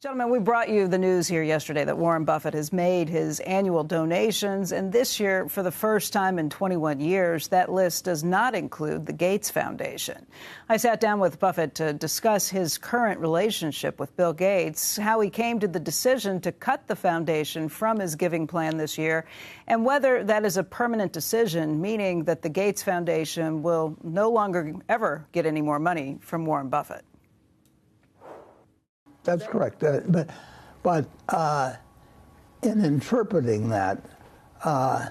Gentlemen, we brought you the news here yesterday that Warren Buffett has made his annual donations, and this year, for the first time in 21 years, that list does not include the Gates Foundation. I sat down with Buffett to discuss his current relationship with Bill Gates, how he came to the decision to cut the foundation from his giving plan this year, and whether that is a permanent decision, meaning that the Gates Foundation will no longer ever get any more money from Warren Buffett. That's correct. But in interpreting that, I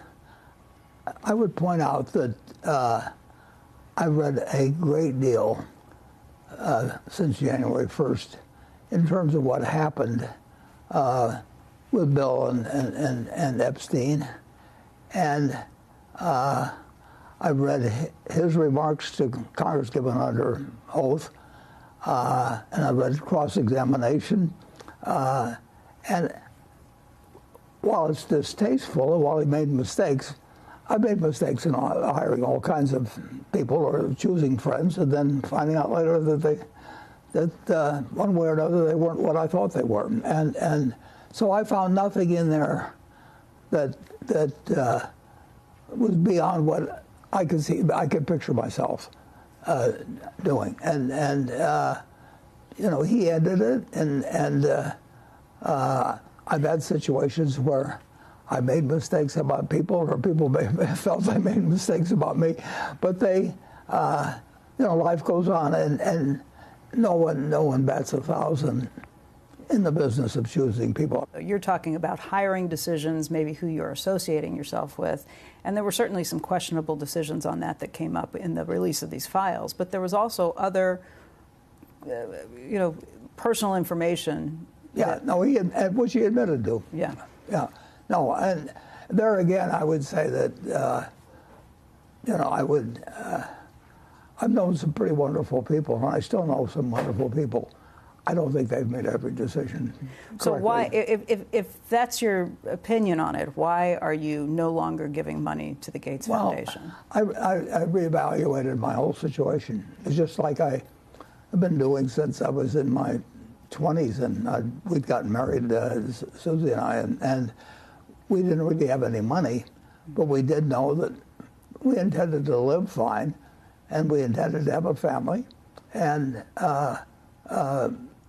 would point out that I read a great deal since January 1st in terms of what happened with Bill and Epstein. And I read his remarks to Congress given under oath. And I read cross-examination. And while it's distasteful, and while he made mistakes, I made mistakes in hiring all kinds of people or choosing friends and then finding out later that one way or another they weren't what I thought they were. And so I found nothing in there that was beyond what I could see, I could picture myself doing, and you know, he ended it, and I've had situations where I made mistakes about people, or people felt I made mistakes about me, but they, you know, life goes on, and no one bats 1,000 in the business of choosing people. You're talking about hiring decisions, maybe who you're associating yourself with, and there were certainly some questionable decisions on that came up in the release of these files, but there was also other, you know, personal information. Yeah, no, which he admitted to. Yeah. Yeah. No, and there again, I would say that, you know, I've known some pretty wonderful people, and I still know some wonderful people. I don't think they've made every decision correctly. So why, if that's your opinion on it, why are you no longer giving money to the Gates Foundation? I reevaluated my whole situation. It's just like I've been doing since I was in my 20s, and we'd gotten married, Susie and I, and we didn't really have any money, but we did know that we intended to live fine, and we intended to have a family, and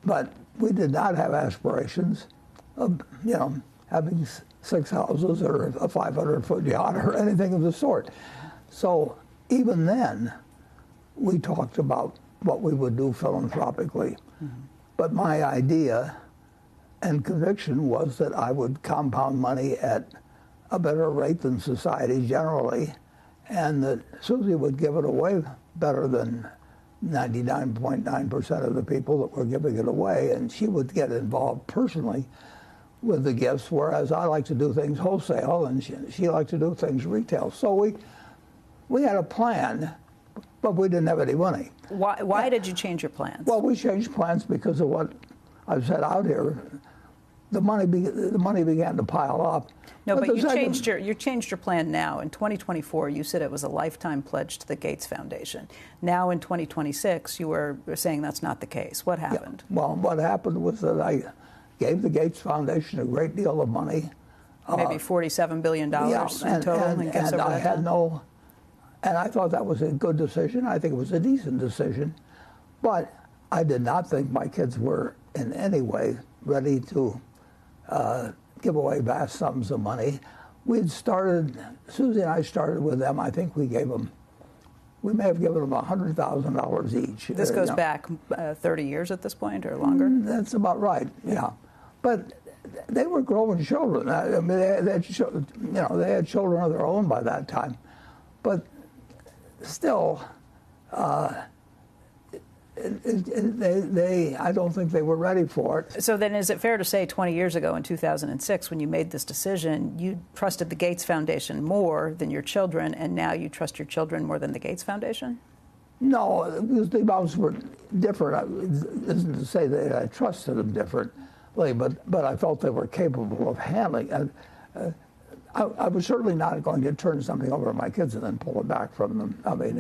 but we did not have aspirations of, you know, having 6 houses or a 500-foot yacht or anything of the sort. So even then, we talked about what we would do philanthropically. Mm-hmm. But my idea and conviction was that I would compound money at a better rate than society generally, and that Susie would give it away better than 99.9% of the people that were giving it away, and she would get involved personally with the gifts, whereas I like to do things wholesale, and she liked to do things retail. So we had a plan, but we didn't have any money. Why did you change your plans? Well, we changed plans because of what I've said out here. The money began to pile up. No, but you changed your plan now. In 2024, you said it was a lifetime pledge to the Gates Foundation. Now in 2026, you were saying that's not the case. What happened? Yeah. Well, what happened was that I gave the Gates Foundation a great deal of money. Maybe $47 billion in total. And I had no, and I thought that was a good decision. I think it was a decent decision. But I did not think my kids were in any way ready to give away vast sums of money. We'd started, Susie and I started with them. I think we may have given them $100,000 each. This goes back 30 years at this point, or longer? That's about right, yeah. But they were growing children. I mean, they had children of their own by that time. But still, I don't think they were ready for it. So then is it fair to say 20 years ago in 2006, when you made this decision, you trusted the Gates Foundation more than your children, and now you trust your children more than the Gates Foundation? No, because the amounts were different. It isn't to say that I trusted them differently, but I felt they were capable of handling. I was certainly not going to turn something over to my kids and then pull it back from them. I mean,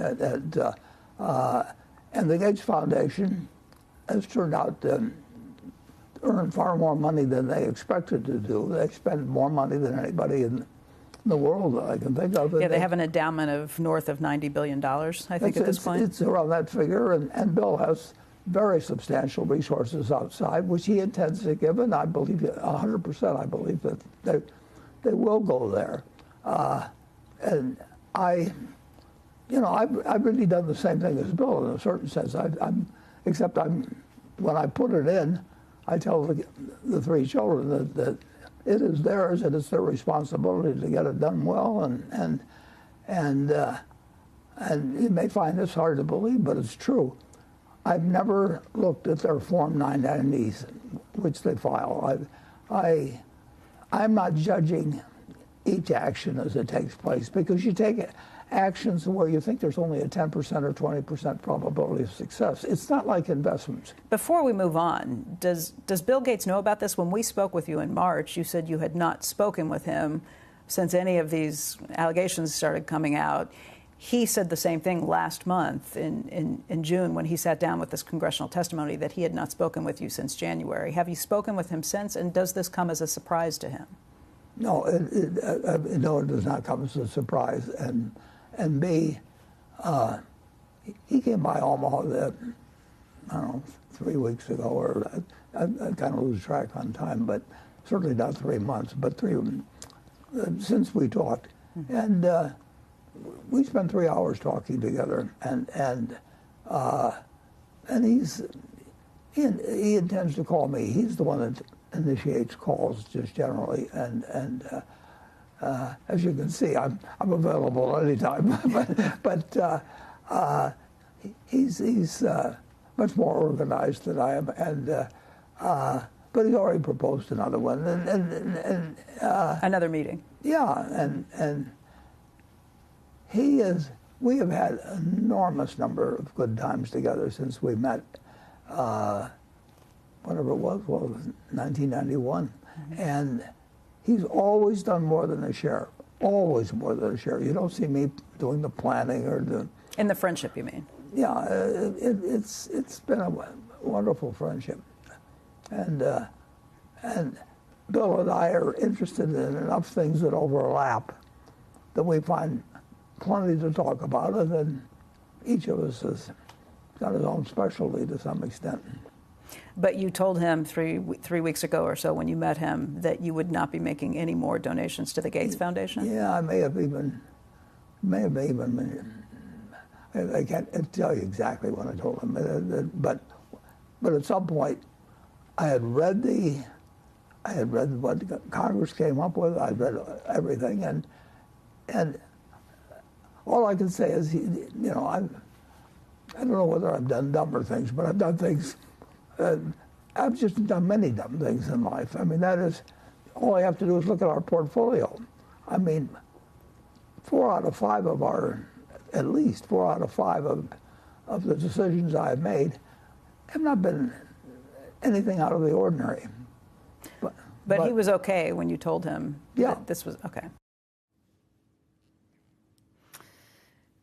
and the Gates Foundation has turned out earn far more money than they expected to do. They spend more money than anybody in the world that I can think of. Yeah, they have an endowment of north of $90 billion, I think, at this point. It's around that figure, and Bill has very substantial resources outside, which he intends to give, and I believe 100%. I believe that they will go there, and I've really done the same thing as Bill in a certain sense. Except when I put it in, I tell the three children that it is theirs and it's their responsibility to get it done well, and you may find this hard to believe, but it's true. I've never looked at their Form 990s, which they file. I'm not judging each action as it takes place, because you take actions where you think there's only a 10% or 20% probability of success. It's not like investments. Before we move on, does Bill Gates know about this? When we spoke with you in March, you said you had not spoken with him since any of these allegations started coming out. He said the same thing last month in June when he sat down with this congressional testimony, that he had not spoken with you since January. Have you spoken with him since, and does this come as a surprise to him? No, it does not come as a surprise. And B, he came by Omaha, I don't know, 3 weeks ago, or I kind of lose track on time, but certainly not 3 months, but since we talked. And we spent 3 hours talking together, and he intends to call me. He's the one that initiates calls just generally, and as you can see, I'm available anytime. but he's much more organized than I am, but he's already proposed another one, and another meeting. Yeah, and he is. We have had an enormous number of good times together since we met. Whatever it was 1991, and he's always done more than a share. Always more than a share. You don't see me doing the planning or the. In the friendship, you mean? Yeah, it's been a wonderful friendship, and Bill and I are interested in enough things that overlap that we find plenty to talk about, and then each of us has got his own specialty to some extent. But you told him three weeks ago or so when you met him that you would not be making any more donations to the Gates Foundation? Yeah, I may have even, I can't tell you exactly when I told him, but at some point I had read what Congress came up with. I'd read everything, and all I can say is, I don't know whether I've done dumber things, but I've done things. I've just done many dumb things in life. I mean, that is, all I have to do is look at our portfolio. I mean, 4 out of 5 of our, at least 4 out of 5 of the decisions I've made have not been anything out of the ordinary. But he was okay when you told him that this was okay.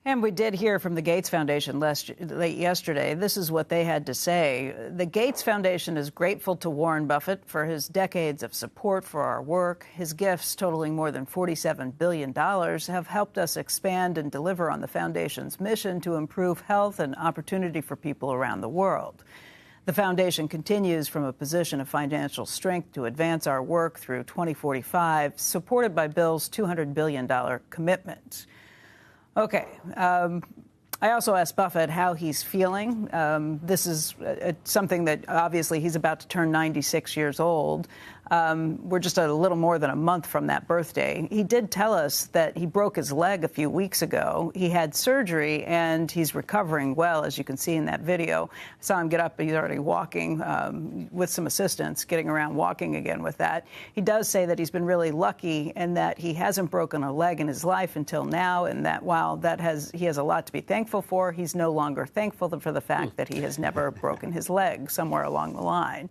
And we did hear from the Gates Foundation late yesterday. This is what they had to say. The Gates Foundation is grateful to Warren Buffett for his decades of support for our work. His gifts, totaling more than $47 billion, have helped us expand and deliver on the foundation's mission to improve health and opportunity for people around the world. The foundation continues from a position of financial strength to advance our work through 2045, supported by Bill's $200 billion commitment. Okay. I also asked Buffett how he's feeling. This is something that obviously he's about to turn 96 years old. We're just a little more than a month from that birthday. He did tell us that he broke his leg a few weeks ago. He had surgery and he's recovering well, as you can see in that video. I saw him get up, he's already walking with some assistance, getting around walking again with that. He does say that he's been really lucky and that he hasn't broken a leg in his life until now, and that while he has a lot to be thankful for, he's no longer thankful for the fact that he has never broken his leg somewhere along the line.